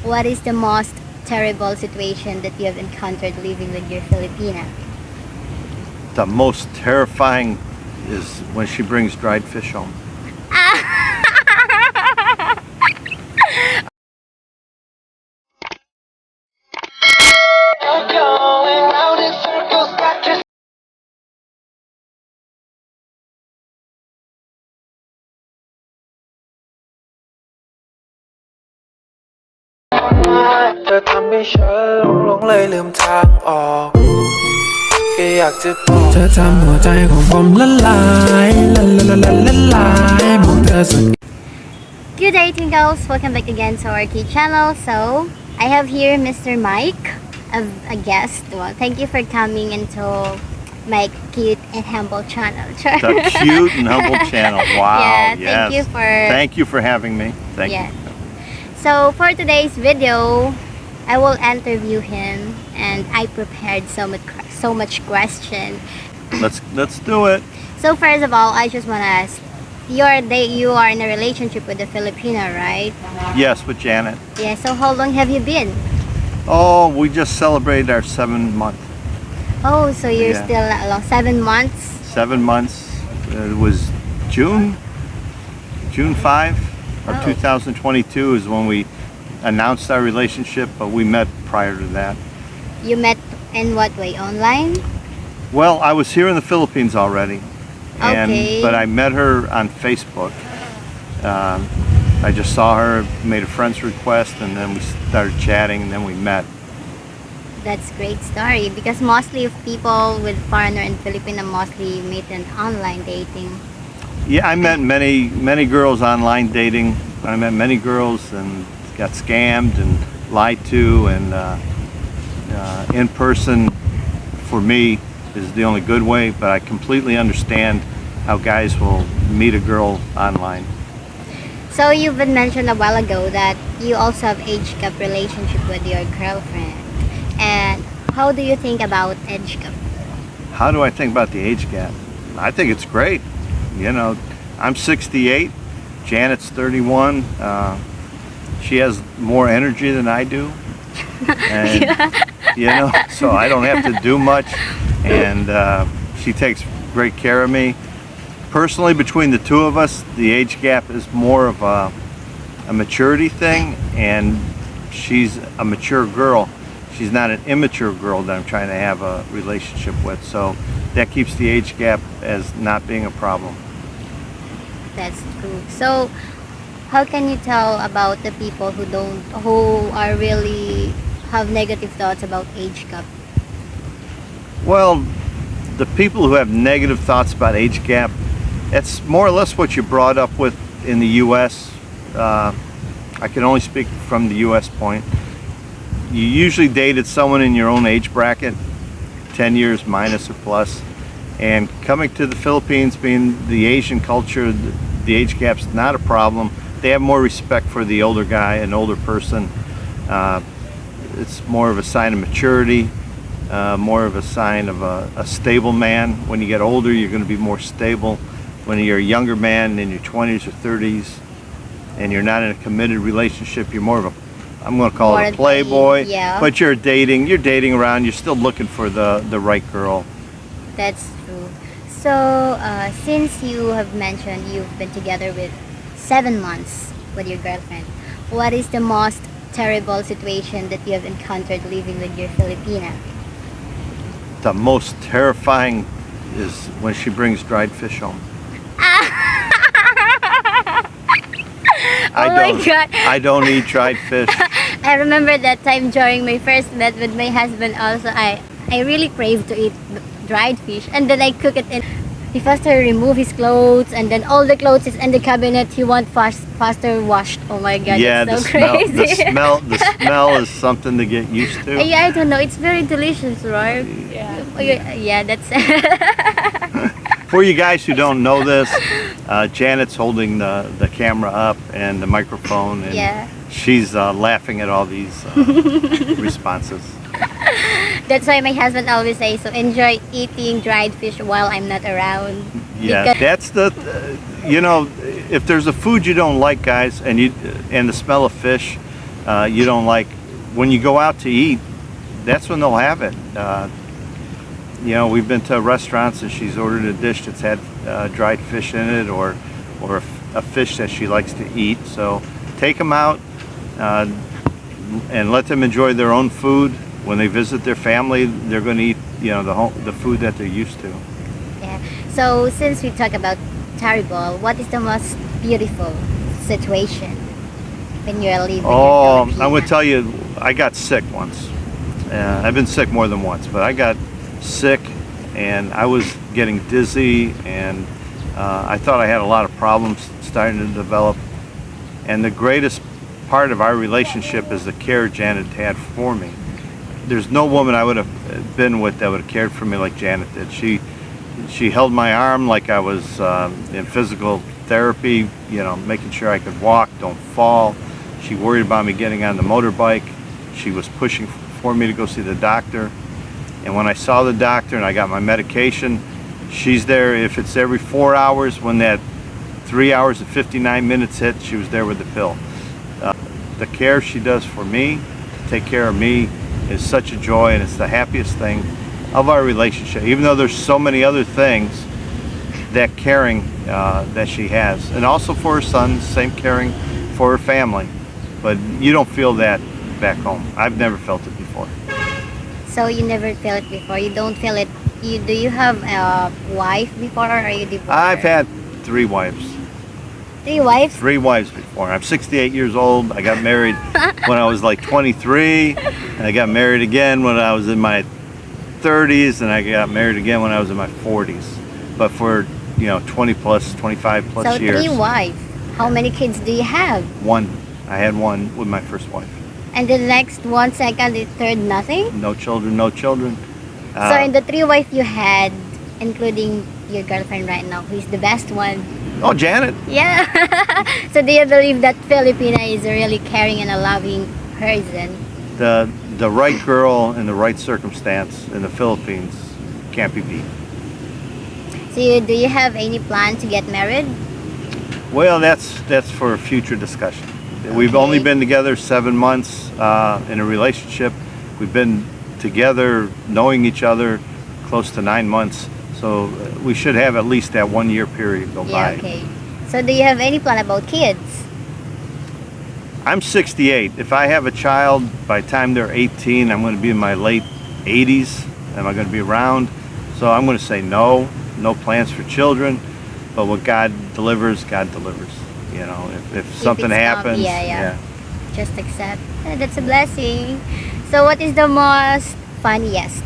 What is the most terrible situation that you have encountered living with your Filipina? The most terrifying is when she brings dried fish home. Good day, Tingkles. Welcome back again to our key channel. So, I have here Mr. Mike, a guest. Well, thank you for coming into my cute and humble channel. The cute and humble channel. Wow. Yeah, yes. Thank you for having me. Thank you. So, for today's video, I will interview him, and I prepared so much question. Let's do it. So first of all, I just want to ask, you are in a relationship with a Filipina, right? Yes, with Janet. Yeah. So how long have you been? Oh, we just celebrated our 7th month. Oh, so you're still along 7 months. 7 months. It was June 5 of 2022 is when we announced our relationship, but we met prior to that. You met in what way? Online? Well, I was here in the Philippines already, but I met her on Facebook. I just saw her, made a friend's request, and then we started chatting, and then we met. That's a great story, because mostly of people with foreigner and Filipino mostly meet in online dating. Yeah, I met many girls online dating. I met many girls and got scammed and lied to, and in person for me is the only good way, but I completely understand how guys will meet a girl online. So you've been mentioned a while ago that you also have age gap relationship with your girlfriend, and how do you think about age gap? How do I think about the age gap? I think it's great. You know, I'm 68, Janet's 31. She has more energy than I do, and you know, so I don't have to do much, and she takes great care of me. Personally, between the two of us, the age gap is more of a maturity thing, and she's a mature girl. She's not an immature girl that I'm trying to have a relationship with, so that keeps the age gap as not being a problem. That's true. So how can you tell about the people who are really have negative thoughts about age gap? Well, the people who have negative thoughts about age gap, it's more or less what you're brought up with in the U.S. I can only speak from the U.S. point. You usually dated someone in your own age bracket, 10 years minus or plus, and coming to the Philippines, being the Asian culture, the age gap's not a problem. They have more respect for the older guy, an older person. It's more of a sign of maturity, more of a sign of a stable man. When you get older, you're going to be more stable. When you're a younger man in your 20s or 30s and you're not in a committed relationship, you're more of a, I'm going to call it a playboy, but you're dating around, you're still looking for the right girl. That's true. So since you have mentioned you've been together with 7 months with your girlfriend, what is the most terrible situation that you have encountered living with your Filipina? The most terrifying is when she brings dried fish home. I don't eat dried fish. I remember that time during my first met with my husband also, I really craved to eat dried fish, and then I cook it in. He faster remove his clothes, and then all the clothes is in the cabinet. He want faster washed. Oh my god, yeah, it's so crazy. The smell is something to get used to. Yeah, I don't know. It's very delicious, right? Yeah, that's For you guys who don't know this, Janet's holding the camera up and the microphone, and she's laughing at all these responses. That's why my husband always says, so enjoy eating dried fish while I'm not around. Yeah, that's the, you know, if there's a food you don't like, guys, and the smell of fish, you don't like. When you go out to eat, that's when they'll have it. You know, we've been to restaurants and she's ordered a dish that's had dried fish in it, or a fish that she likes to eat. So take them out and let them enjoy their own food. When they visit their family, they're going to eat, you know, the food that they're used to. Yeah. So since we talk about terrible, what is the most beautiful situation when you're leaving? Oh, I'm going to tell you, I got sick once. I've been sick more than once, but I got sick and I was getting dizzy, and I thought I had a lot of problems starting to develop. And the greatest part of our relationship is the care Janet had for me. There's no woman I would have been with that would have cared for me like Janet did. She held my arm like I was in physical therapy, you know, making sure I could walk, don't fall. She worried about me getting on the motorbike. She was pushing for me to go see the doctor. And when I saw the doctor and I got my medication, she's there. If it's every 4 hours, when that 3 hours and 59 minutes hit, she was there with the pill. The care she does for me, to take care of me, is such a joy, and it's the happiest thing of our relationship. Even though there's so many other things, that caring that she has, and also for her son, same caring for her family. But you don't feel that back home. I've never felt it before. So you never felt it before. You don't feel it. Do you have a wife before, or are you divorced? I've had 3 wives. 3 wives? 3 wives before. I'm 68 years old. I got married when I was like 23, and I got married again when I was in my 30s, and I got married again when I was in my 40s. But for, you know, 20 plus, 25 plus years. So 3 wives. How many kids do you have? 1. I had 1 with my first wife. And the next one, second, the third, nothing? No children, no children. So in the 3 wives you had, including your girlfriend right now, who is the best one? Oh, Janet. Yeah. So do you believe that Filipina is a really caring and a loving person? The right girl in the right circumstance in the Philippines can't be beat. So do you have any plan to get married? Well, that's for future discussion. We've Okay. only been together 7 months in a relationship. We've been together, knowing each other, close to 9 months. So we should have at least that 1 year period go Yeah, by. okay. So do you have any plan about kids? I'm 68. If I have a child, by the time they're 18, I'm going to be in my late 80s. Am I going to be around? So I'm going to say no. No plans for children. But what God delivers, God delivers. You know, if something it's not- happens, yeah. Just accept. That's a blessing. So what is the most funniest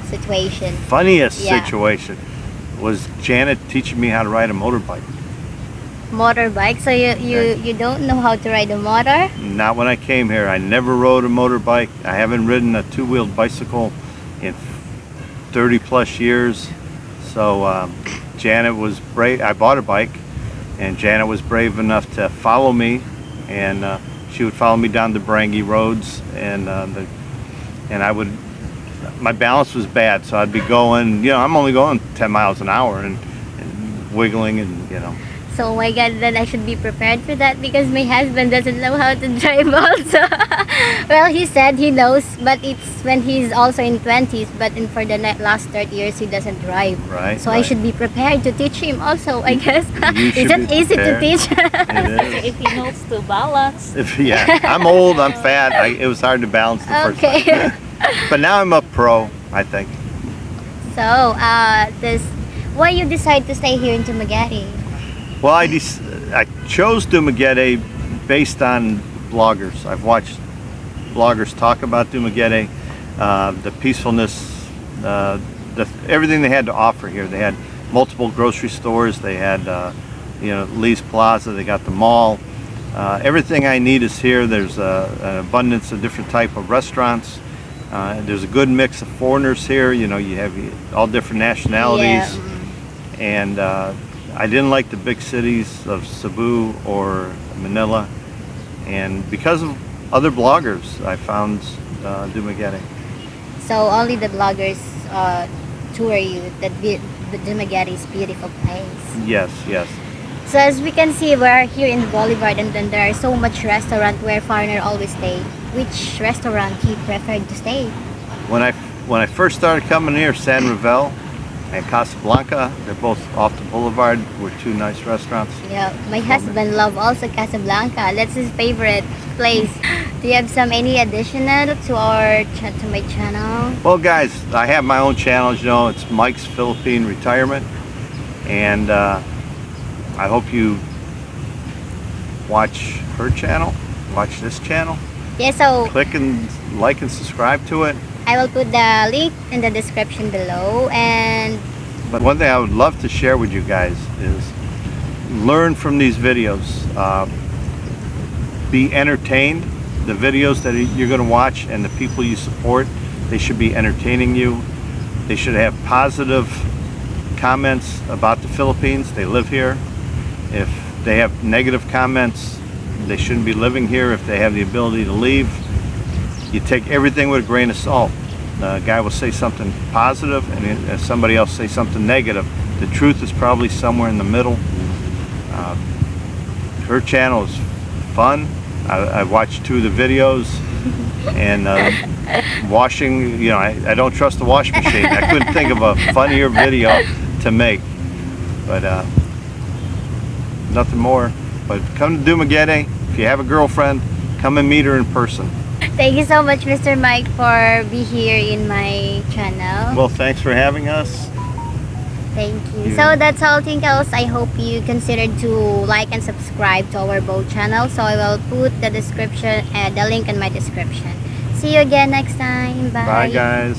situation? Funniest Yeah. situation was Janet teaching me how to ride a motorbike. Motorbike. So you don't know how to ride a motor? Not when I came here. I never rode a motorbike. I haven't ridden a 2-wheeled bicycle in 30 plus years. So Janet was brave. I bought a bike, and Janet was brave enough to follow me, and she would follow me down the Barangay roads, and I would. My balance was bad, so I'd be going. You know, I'm only going 10 miles an hour and wiggling, and you know. So oh my god, then I should be prepared for that, because my husband doesn't know how to drive also. Well, he said he knows, but it's when he's also in 20s, but for the last 30 years he doesn't drive. Right. So I right. should be prepared to teach him also, I guess. You should Is it be easy to prepared. teach? It is. If he knows to balance. Yeah, I'm old. I'm fat. It was hard to balance the first time. Okay. But now I'm a pro, I think. So, why you decide to stay here in Dumaguete? Well, I chose Dumaguete based on bloggers. I've watched bloggers talk about Dumaguete, the peacefulness, everything they had to offer here. They had multiple grocery stores. They had, Lee's Plaza. They got the mall. Everything I need is here. There's an abundance of different type of restaurants. There's a good mix of foreigners here. You know, you have all different nationalities. Yeah. And I didn't like the big cities of Cebu or Manila, and because of other bloggers, I found Dumaguete. So only the bloggers tour you that the Dumaguete is beautiful place. Yes, yes. So as we can see, we're here in Boulevard, and then there are so much restaurant where foreigner always stay. Which restaurant he preferred to stay? When I first started coming here, San Ravel and Casablanca, they're both off the boulevard, were two nice restaurants. Yeah, my husband love also Casablanca. That's his favorite place. Do you have any additional to to my channel? Well, guys, I have my own channel. You know, it's Mike's Philippine Retirement, and I hope you watch her channel, watch this channel, Yeah, so click and like and subscribe to it. I will put the link in the description below. And But one thing I would love to share with you guys is learn from these videos. Be entertained. The videos that you're going to watch and the people you support, they should be entertaining you. They should have positive comments about the Philippines. They live here. If they have negative comments, they shouldn't be living here. If they have the ability to leave, you take everything with a grain of salt. A guy will say something positive, and if somebody else say something negative. The truth is probably somewhere in the middle. Her channel is fun. I watched 2 of the videos, and washing, you know, I don't trust the washing machine. I couldn't think of a funnier video to make, but nothing more. But come to Dumaguete. If you have a girlfriend, come and meet her in person. thank you so much, Mr. Mike, for being here in my channel. Well, thanks for having us. Thank you. Yeah. So that's all, Tingkles. I hope you considered to like and subscribe to our both channels. So I will put the link in my description. See you again next time. Bye. Bye, guys.